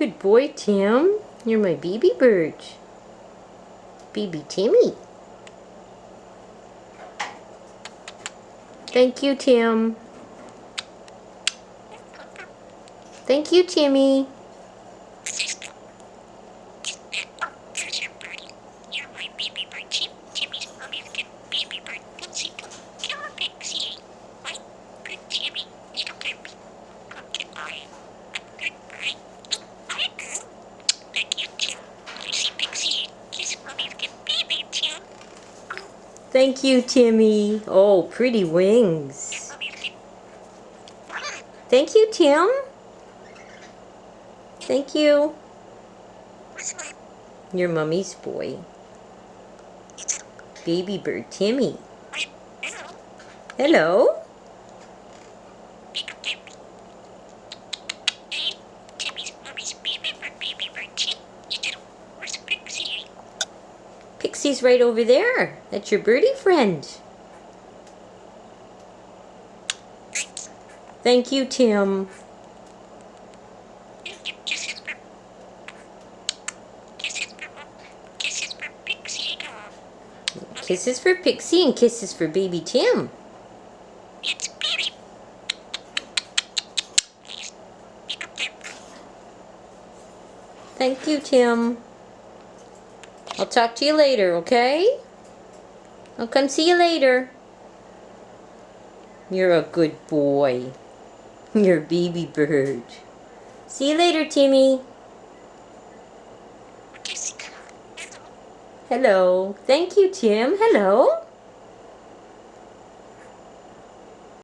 Good boy, Tim. You're my baby bird. Baby Timmy. Thank you, Tim. Thank you, Timmy. There's your birdie. You're my baby bird, Tim. Timmy's mommy's good baby bird. Pixy. Come on, Pixie. My good Timmy. Little baby. Good boy. Good boy. Thank you, Tim. I see Pixie. Kiss mommy's good baby, Tim. Thank you, Timmy. Oh, pretty wings. Thank you, Tim. Thank you. Your mummy's boy. Baby bird Timmy. Hello. Timmy's mommy's baby bird, Tim. Where's Pixie? Pixie's right over there. That's your birdie friend. Thank you, Tim. Kisses for Pixie Girl. Kisses for Pixie and kisses for baby Tim. It's baby. Thank you, Tim. I'll talk to you later, okay? I'll come see you later. You're a good boy. You're a baby bird. See you later, Timmy. Hello. Thank you, Tim. Hello.